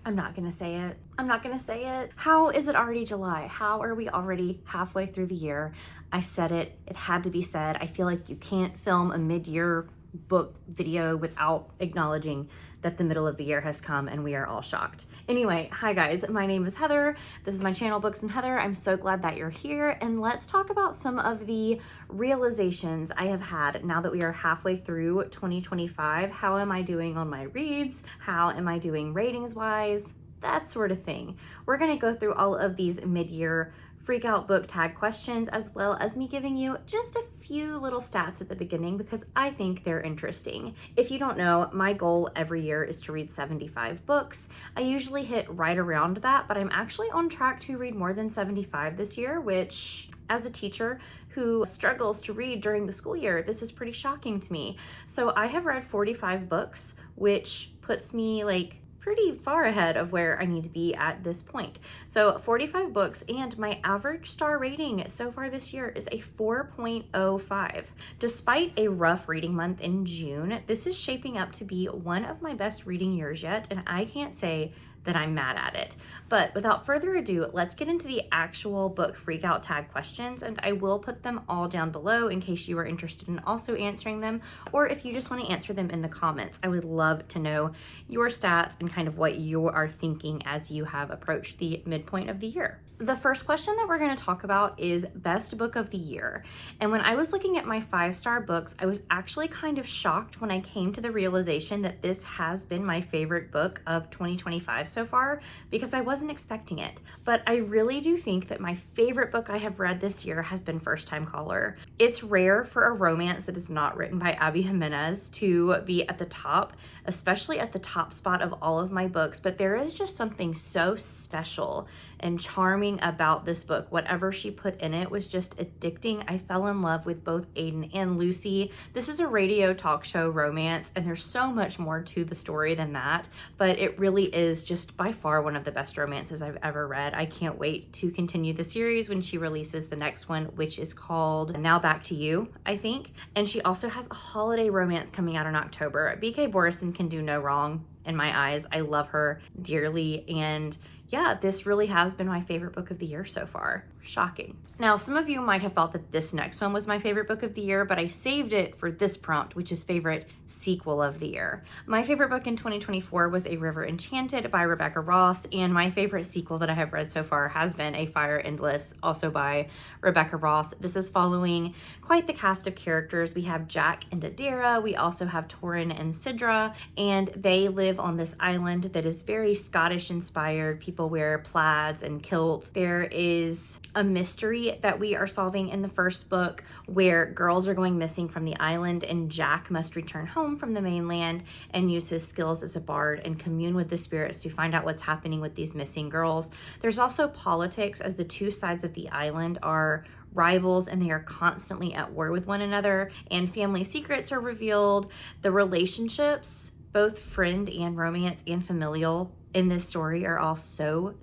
I'm not gonna say it. I'm not gonna say it. How is it already July? How are we already halfway through the year? I said it. It had to be said. I feel like you can't film a mid-year book video without acknowledging that the middle of the year has come and we are all shocked. Anyway, hi guys, my name is Heather. This is my channel, Books and Heather. I'm so glad that you're here, and let's talk about some of the realizations I have had now that we are halfway through 2025. How am I doing on my reads? How am I doing ratings wise? That sort of thing. We're gonna go through all of these mid-year freak out book tag questions, as well as me giving you just a few little stats at the beginning because I think they're interesting. If you don't know, my goal every year is to read 75 books. I usually hit right around that, but I'm actually on track to read more than 75 this year, which as a teacher who struggles to read during the school year, this is pretty shocking to me. So I have read 45 books, which puts me like pretty far ahead of where I need to be at this point. So 45 books, and my average star rating so far this year is a 4.05. Despite a rough reading month in June, this is shaping up to be one of my best reading years yet, and I can't say that I'm mad at it. But without further ado, let's get into the actual book freakout tag questions, and I will put them all down below in case you are interested in also answering them, or if you just want to answer them in the comments. I would love to know your stats and kind of what you are thinking as you have approached the midpoint of the year. The first question that we're going to talk about is best book of the year. And when I was looking at my 5-star books, I was actually kind of shocked when I came to the realization that this has been my favorite book of 2025 so far, because I wasn't expecting it. But I really do think that my favorite book I have read this year has been First Time Caller. It's rare for a romance that is not written by Abby Jimenez to be at the top, especially at the top spot of all of my books, but there is just something so special and charming about this book. Whatever she put in it was just addicting. I fell in love with both Aiden and Lucy. This is a radio talk show romance, and there's so much more to the story than that, but it really is just by far one of the best romances I've ever read. I can't wait to continue the series when she releases the next one, which is called Now Back to You, I think. And she also has a holiday romance coming out in October. BK Borison can do no wrong in my eyes. I love her dearly, and yeah, this really has been my favorite book of the year so far. Shocking. Now, some of you might have thought that this next one was my favorite book of the year, but I saved it for this prompt, which is favorite sequel of the year. My favorite book in 2024 was A River Enchanted by Rebecca Ross, and my favorite sequel that I have read so far has been A Fire Endless, also by Rebecca Ross. This is following quite the cast of characters. We have Jack and Adira. We also have Torin and Sidra, and they live on this island that is very Scottish inspired. People wear plaids and kilts. There is a mystery that we are solving in the first book where girls are going missing from the island, and Jack must return home from the mainland and use his skills as a bard and commune with the spirits to find out what's happening with these missing girls. There's also politics, as the two sides of the island are rivals and they are constantly at war with one another, and family secrets are revealed. The relationships, both friend and romance and familial, in this story are all so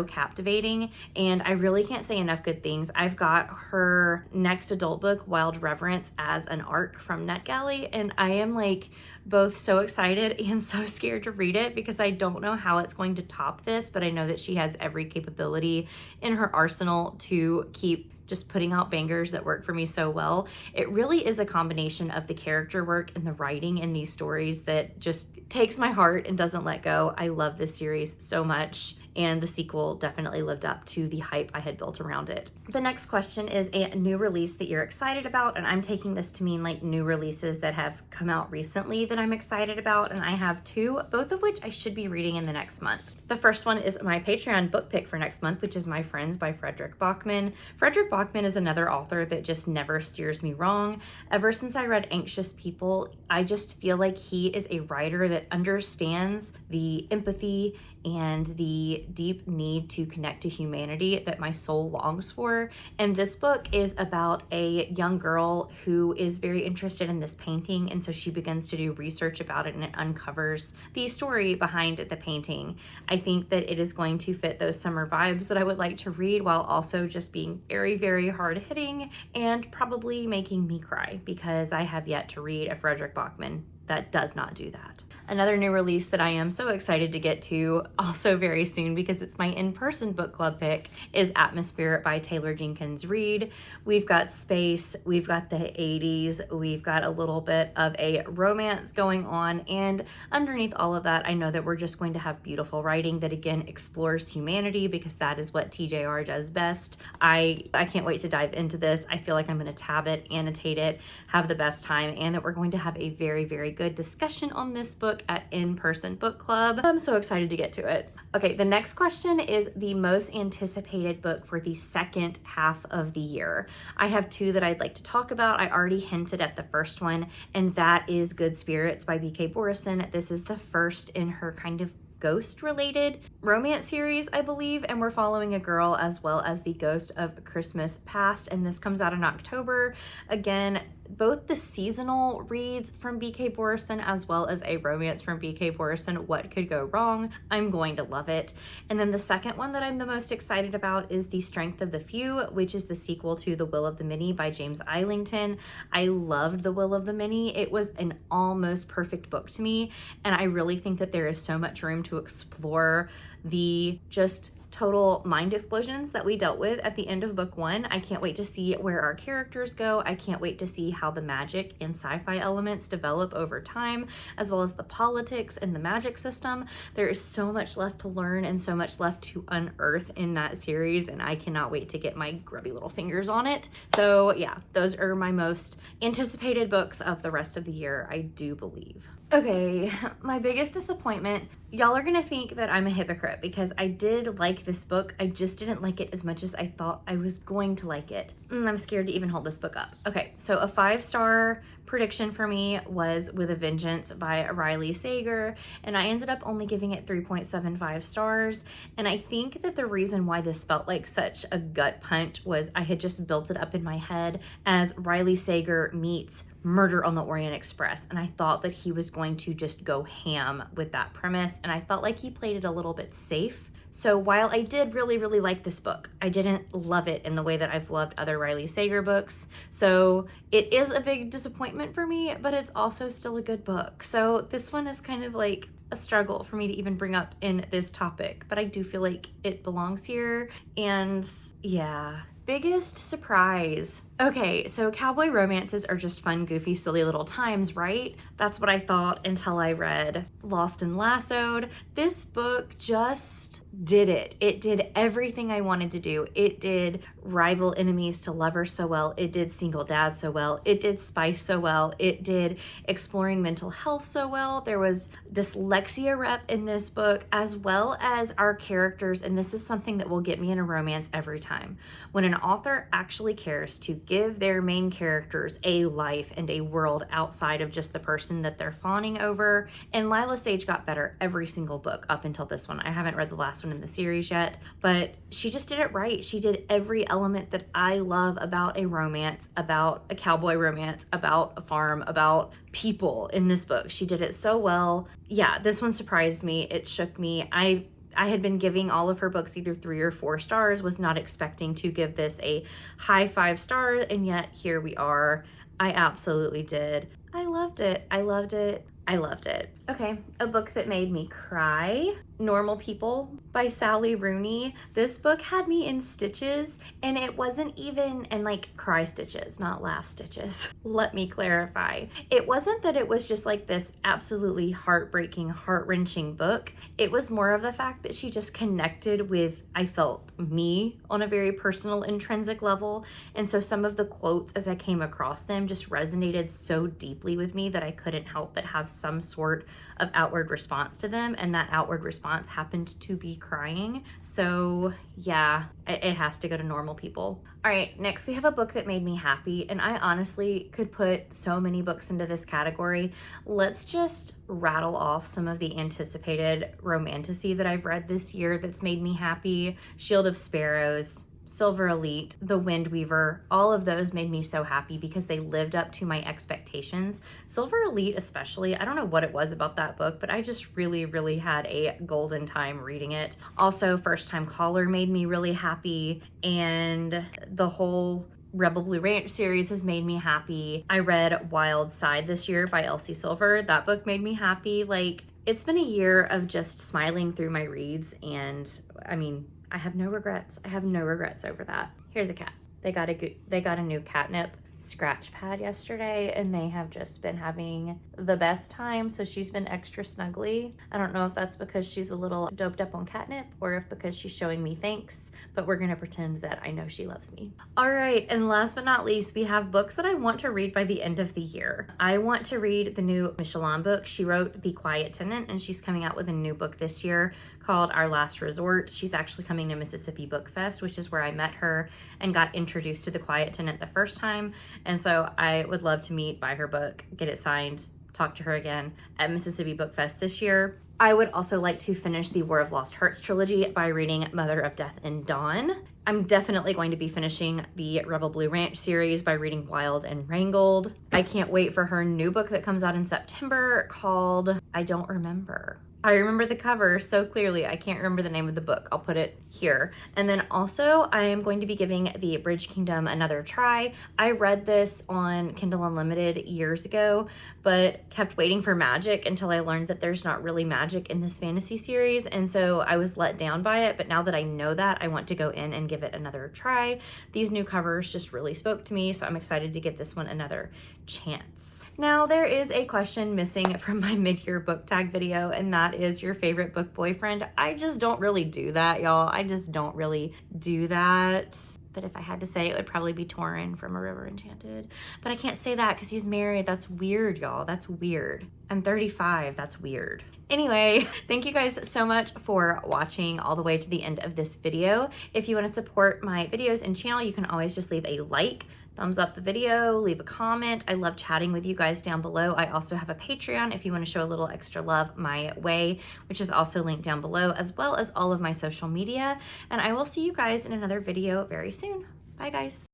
captivating, and I really can't say enough good things. I've got her next adult book, Wild Reverence, as an ARC from NetGalley, and I am like both so excited and so scared to read it because I don't know how it's going to top this, but I know that she has every capability in her arsenal to keep just putting out bangers that work for me so well. It really is a combination of the character work and the writing in these stories that just takes my heart and doesn't let go. I love this series so much, and the sequel definitely lived up to the hype I had built around it. The next question is a new release that you're excited about, and I'm taking this to mean like new releases that have come out recently that I'm excited about, and I have two, both of which I should be reading in the next month. The first one is my Patreon book pick for next month, which is My Friends by Frederick Bachman. Frederick Bachman is another author that just never steers me wrong. Ever since I read Anxious People, I just feel like he is a writer that understands the empathy and the deep need to connect to humanity that my soul longs for. And this book is about a young girl who is very interested in this painting, and so she begins to do research about it, and it uncovers the story behind the painting. I think that it is going to fit those summer vibes that I would like to read, while also just being very hard-hitting and probably making me cry, because I have yet to read a Frederick Bachman that does not do that. Another new release that I am so excited to get to also very soon because it's my in-person book club pick is Atmosphere by Taylor Jenkins Reid. We've got space, we've got the 80s, we've got a little bit of a romance going on, and underneath all of that, I know that we're just going to have beautiful writing that again explores humanity because that is what TJR does best. I can't wait to dive into this. I feel like I'm going to tab it, annotate it, have the best time, and that we're going to have a very, very good discussion on this book at in-person book club. I'm so excited to get to it. Okay, the next question is the most anticipated book for the second half of the year. I have two that I'd like to talk about. I already hinted at the first one, and that is Good Spirits by B.K. Borison. This is the first in her kind of ghost-related romance series, I believe, and we're following a girl as well as the ghost of Christmas Past, and this comes out in October. Again, both the seasonal reads from B.K. Borison as well as a romance from B.K. Borison. What could go wrong? I'm going to love it. And then the second one that I'm the most excited about is The Strength of the Few, which is the sequel to The Will of the Many by James Islington. I loved The Will of the Many. It was an almost perfect book to me, and I really think that there is so much room to explore the just total mind explosions that we dealt with at the end of book one. I can't wait to see where our characters go. I can't wait to see how the magic and sci-fi elements develop over time, as well as the politics and the magic system. There is so much left to learn and so much left to unearth in that series, and I cannot wait to get my grubby little fingers on it. So yeah, those are my most anticipated books of the rest of the year, I do believe. Okay, my biggest disappointment, y'all are gonna think that I'm a hypocrite because I did like this book. I just didn't like it as much as I thought I was going to like it. I'm scared to even hold this book up. Okay, so a 5-star prediction for me was With a Vengeance by Riley Sager, and I ended up only giving it 3.75 stars. And I think that the reason why this felt like such a gut punch was I had just built it up in my head as Riley Sager meets Murder on the Orient Express, and I thought that he was going to just go ham with that premise, and I felt like he played it a little bit safe. So while I did really, really like this book, I didn't love it in the way that I've loved other Riley Sager books. So it is a big disappointment for me, but it's also still a good book. So this one is kind of like a struggle for me to even bring up in this topic, but I do feel like it belongs here. And yeah. Biggest surprise. Okay, so cowboy romances are just fun, goofy, silly little times, right? That's what I thought until I read Lost and Lassoed. This book just did it. It did everything I wanted to do. It did rival enemies to lovers so well. It did single dads so well. It did spice so well. It did exploring mental health so well. There was dyslexia rep in this book, as well as our characters, and this is something that will get me in a romance every time. When an author actually cares to give their main characters a life and a world outside of just the person that they're fawning over, and Lila Sage got better every single book up until this one. I haven't read the last one in the series yet, but she just did it right. She did every element that I love about a romance, about a cowboy romance, about a farm, about people in this book. She did it so well. Yeah, this one surprised me. It shook me. I had been giving all of her books either 3 or 4 stars, was not expecting to give this a high 5 stars, and yet here we are. I absolutely did. I loved it. I loved it. I loved it. Okay, a book that made me cry, Normal People by Sally Rooney. This book had me in stitches, and it wasn't even in like cry stitches, not laugh stitches. Let me clarify. It wasn't that it was just like this absolutely heartbreaking, heart-wrenching book. It was more of the fact that she just connected with, I felt, me on a very personal, intrinsic level. And so some of the quotes as I came across them just resonated so deeply with me that I couldn't help but have some sort of outward response to them, and that outward response happened to be crying. So yeah, it has to go to Normal People. All right, next we have a book that made me happy, and I honestly could put so many books into this category. Let's just rattle off some of the anticipated romantasy that I've read this year that's made me happy. Shield of Sparrows, Silver Elite, The Wind Weaver, all of those made me so happy because they lived up to my expectations. Silver Elite especially, I don't know what it was about that book, but I just really, really had a golden time reading it. Also, First Time Caller made me really happy, and the whole Rebel Blue Ranch series has made me happy. I read Wild Side this year by Elsie Silver. That book made me happy. Like, it's been a year of just smiling through my reads, and I mean, I have no regrets. I have no regrets over that. Here's a cat. They got a new catnip scratch pad yesterday, and they have just been having the best time, so she's been extra snuggly. I don't know if that's because she's a little doped up on catnip or if because she's showing me thanks, but we're gonna pretend that I know she loves me. All right, and last but not least, we have books that I want to read by the end of the year. I want to read the new Michelin book. She wrote The Quiet Tenant, and she's coming out with a new book this year called Our Last Resort. She's actually coming to Mississippi Book Fest, which is where I met her and got introduced to The Quiet Tenant the first time. And so I would love to buy her book, get it signed, talk to her again at Mississippi Book Fest this year. I would also like to finish the War of Lost Hearts trilogy by reading Mother of Death and Dawn. I'm definitely going to be finishing the Rebel Blue Ranch series by reading Wild and Wrangled. I can't wait for her new book that comes out in September called I Don't Remember. I remember the cover so clearly. I can't remember the name of the book. I'll put it here. And then also I am going to be giving the Bridge Kingdom another try. I read this on Kindle Unlimited years ago, but kept waiting for magic until I learned that there's not really magic in this fantasy series. And so I was let down by it. But now that I know that, I want to go in and give it another try. These new covers just really spoke to me, so I'm excited to give this one another chance. Now, there is a question missing from my mid-year book tag video, and that is your favorite book boyfriend. I just don't really do that, y'all. I just don't really do that. But if I had to say, it would probably be Torin from A River Enchanted. But I can't say that because he's married. That's weird, y'all. That's weird. I'm 35. That's weird. Anyway, thank you guys so much for watching all the way to the end of this video. If you want to support my videos and channel, you can always just leave a like, thumbs up the video, leave a comment. I love chatting with you guys down below. I also have a Patreon if you want to show a little extra love my way, which is also linked down below, as well as all of my social media. And I will see you guys in another video very soon. Bye, guys.